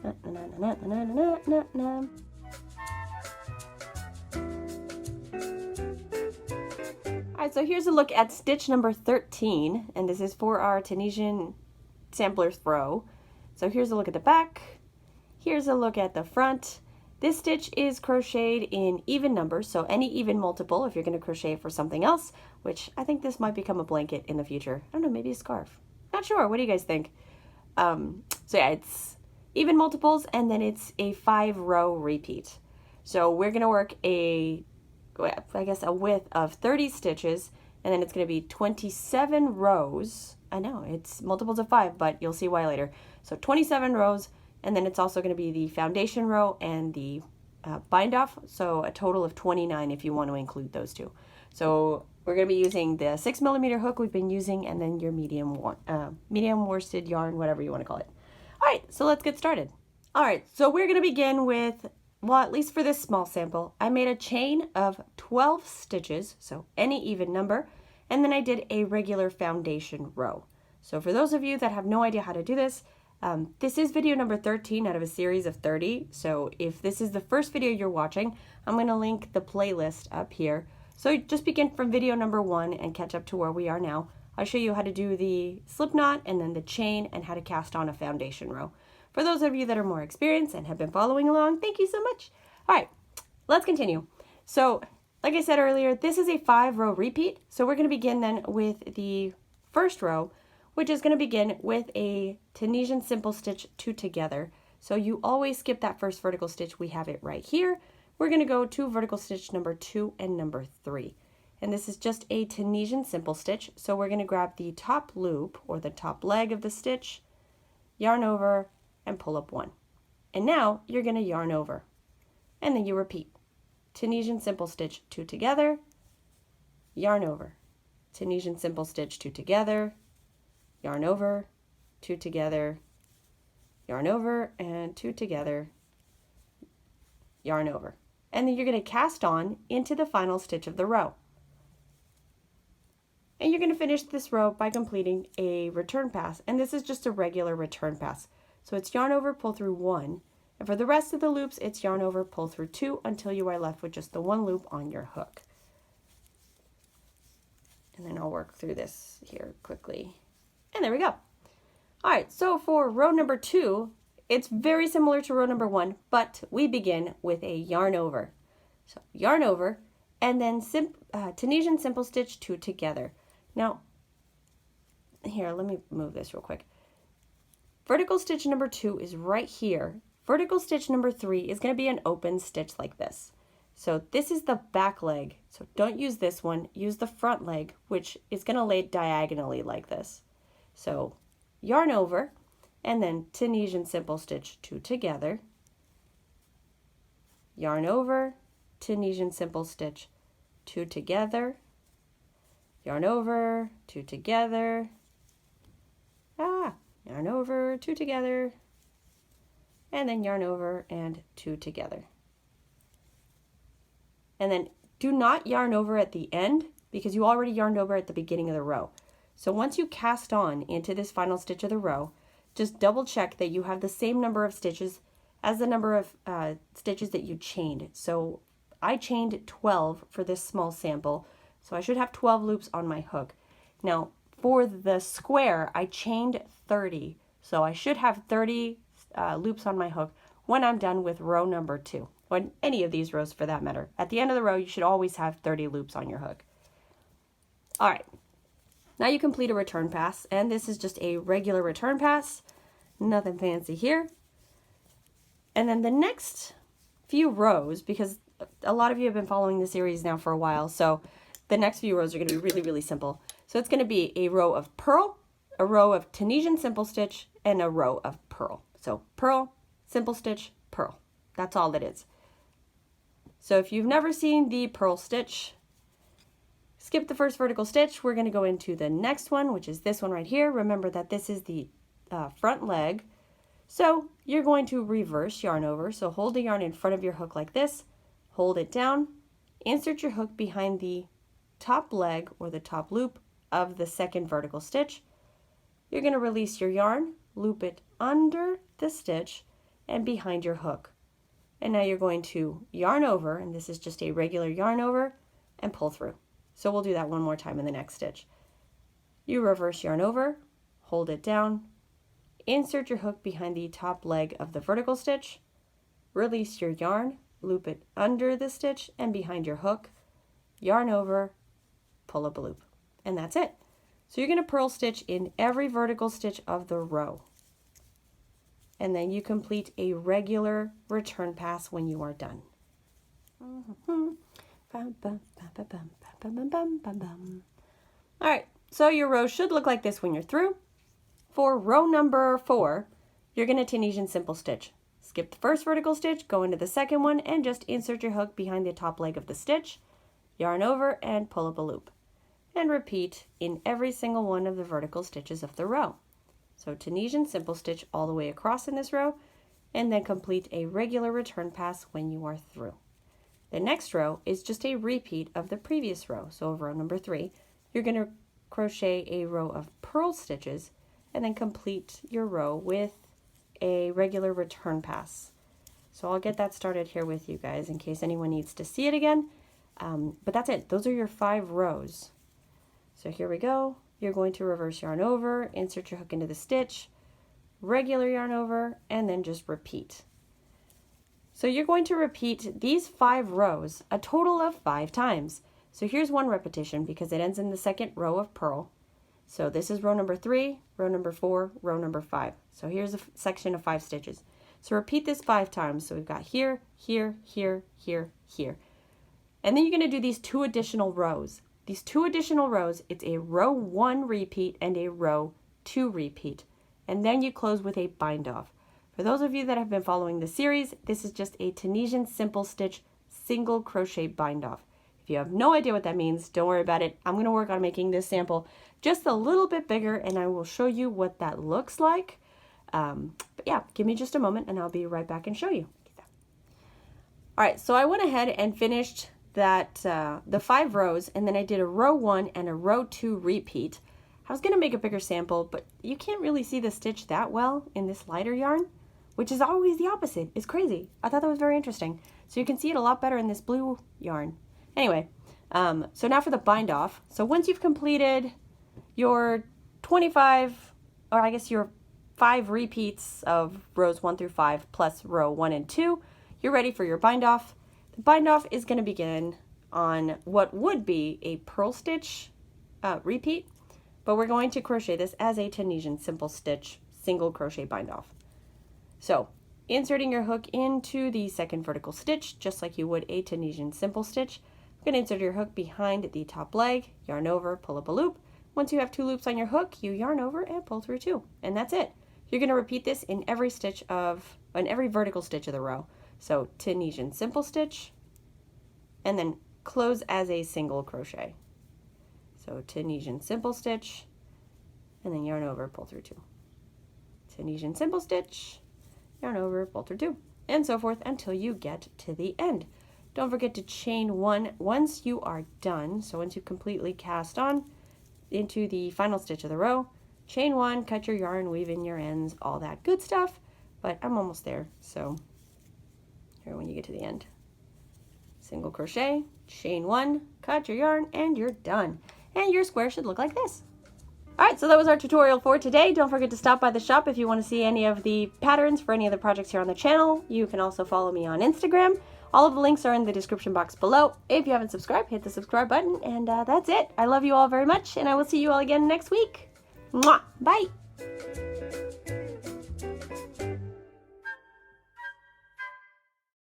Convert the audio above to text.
Alright, so here's a look at stitch number 13, and this is for our Tunisian sampler throw. So here's a look at the back, here's a look at the front. This stitch is crocheted in even numbers, so any even multiple if you're going to crochet for something else, which I think this might become a blanket in the future. I don't know, maybe a scarf. Not sure, what do you guys think? So yeah, it's even multiples, and then it's a 5-row repeat. So we're going to work a width of 30 stitches, and then it's going to be 27 rows. I know, it's multiples of 5, but you'll see why later. So 27 rows, and then it's also going to be the foundation row and the bind off, so a total of 29 if you want to include those two. So we're going to be using the 6mm hook we've been using, and then your medium worsted yarn, whatever you want to call it. All right, so let's get started. All right, so we're going to begin with, well, at least for this small sample, I made a chain of 12 stitches, so any even number, and then I did a regular foundation row. So for those of you that have no idea how to do this, this is video number 13 out of a series of 30. So if this is the first video you're watching, I'm going to link the playlist up here. So just begin from video number 1 and catch up to where we are now. I'll show you how to do the slip knot and then the chain and how to cast on a foundation row. For those of you that are more experienced and have been following along, thank you so much. All right, let's continue. So like I said earlier, this is a 5-row repeat. So we're going to begin then with the first row, which is going to begin with a Tunisian simple stitch 2 together. So you always skip that first vertical stitch. We have it right here. We're going to go to vertical stitch number 2 and number 3. And this is just a Tunisian simple stitch. So we're going to grab the top loop or the top leg of the stitch, yarn over, and pull up 1. And now you're going to yarn over. And then you repeat. Tunisian simple stitch 2 together, yarn over. Tunisian simple stitch 2 together, yarn over, 2 together, yarn over, and 2 together, yarn over. And then you're going to cast on into the final stitch of the row. And you're going to finish this row by completing a return pass. And this is just a regular return pass. So it's yarn over, pull through 1. And for the rest of the loops, it's yarn over, pull through 2 until you are left with just the 1 loop on your hook. And then I'll work through this here quickly. And there we go. All right, so for row number 2, it's very similar to row number 1, but we begin with a yarn over. So yarn over, and then Tunisian simple stitch 2 together. Now, here, let me move this real quick. Vertical stitch number 2 is right here. Vertical stitch number 3 is going to be an open stitch like this. So this is the back leg. So don't use this one, use the front leg, which is going to lay diagonally like this. So yarn over, and then Tunisian simple stitch 2 together, yarn over, Tunisian simple stitch 2 together, yarn over, 2 together, yarn over, 2 together, and then yarn over and 2 together. And then do not yarn over at the end because you already yarned over at the beginning of the row. So once you cast on into this final stitch of the row, just double check that you have the same number of stitches as the number of stitches that you chained. So I chained 12 for this small sample, so I should have 12 loops on my hook. Now for the square, I chained 30, so I should have 30 loops on my hook when I'm done with row number 2, or any of these rows for that matter. At the end of the row, you should always have 30 loops on your hook. All right. Now you complete a return pass, and this is just a regular return pass, nothing fancy here. And then the next few rows, because a lot of you have been following the series now for a while, so the next few rows are going to be really, really simple. So it's going to be a row of purl, a row of Tunisian simple stitch, and a row of purl. So purl, simple stitch, purl. That's all it is. So if you've never seen the purl stitch, skip the first vertical stitch. We're going to go into the next one, which is this one right here. Remember that this is the front leg. So you're going to reverse yarn over. So hold the yarn in front of your hook like this, hold it down, insert your hook behind the top leg or the top loop of the second vertical stitch. You're going to release your yarn, loop it under the stitch, and behind your hook. And now you're going to yarn over, and this is just a regular yarn over, and pull through. So we'll do that one more time in the next stitch. You reverse yarn over, hold it down, insert your hook behind the top leg of the vertical stitch, release your yarn, loop it under the stitch and behind your hook, yarn over, pull up a loop, and that's it. So you're going to purl stitch in every vertical stitch of the row. And then you complete a regular return pass when you are done. All right, so your row should look like this when you're through. For row number 4, you're going to Tunisian simple stitch. Skip the first vertical stitch, go into the second one, and just insert your hook behind the top leg of the stitch, yarn over, and pull up a loop. And repeat in every single one of the vertical stitches of the row. So Tunisian simple stitch all the way across in this row, and then complete a regular return pass when you are through. The next row is just a repeat of the previous row. So over row number 3, you're going to crochet a row of purl stitches and then complete your row with a regular return pass. So I'll get that started here with you guys in case anyone needs to see it again. But that's it. Those are your 5 rows. So here we go. You're going to reverse yarn over, insert your hook into the stitch, regular yarn over, and then just repeat. So you're going to repeat these 5 rows a total of 5 times. So here's one repetition because it ends in the second row of purl. So this is row number 3, row number 4, row number 5. So here's a section of 5 stitches. So repeat this 5 times. So we've got here, here, here, here, here. And then you're going to do these 2 additional rows. These 2 additional rows, it's a row 1 repeat and a row 2 repeat. And then you close with a bind off. For those of you that have been following the series, this is just a Tunisian simple stitch single crochet bind off. If you have no idea what that means, don't worry about it. I'm going to work on making this sample just a little bit bigger and I will show you what that looks like. But yeah, give me just a moment and I'll be right back and show you. All right, so I went ahead and finished that the 5 rows, and then I did a row 1 and a row 2 repeat. I was going to make a bigger sample, but you can't really see the stitch that well in this lighter yarn, which is always the opposite. It's crazy. I thought that was very interesting. So you can see it a lot better in this blue yarn. Anyway, so now for the bind off. So once you've completed your 25, or I guess your 5 repeats of rows 1 through 5 plus row 1 and 2, you're ready for your bind off. The bind off is going to begin on what would be a purl stitch repeat, but we're going to crochet this as a Tunisian simple stitch single crochet bind off. So inserting your hook into the second vertical stitch, just like you would a Tunisian simple stitch, you're going to insert your hook behind the top leg, yarn over, pull up a loop. Once you have 2 loops on your hook, you yarn over and pull through 2, and that's it. You're going to repeat this in every vertical stitch of the row. So Tunisian simple stitch, and then close as a single crochet. So Tunisian simple stitch, and then yarn over, pull through 2. Tunisian simple stitch, yarn over, pull through 2, and so forth until you get to the end. Don't forget to chain 1 once you are done. So once you completely cast on into the final stitch of the row, chain 1, cut your yarn, weave in your ends, all that good stuff. But I'm almost there, so here when you get to the end. Single crochet, chain 1, cut your yarn, and you're done. And your square should look like this. Alright, so that was our tutorial for today. Don't forget to stop by the shop if you want to see any of the patterns for any of the projects here on the channel. You can also follow me on Instagram. All of the links are in the description box below. If you haven't subscribed, hit the subscribe button, and that's it. I love you all very much, and I will see you all again next week. Mwah! Bye!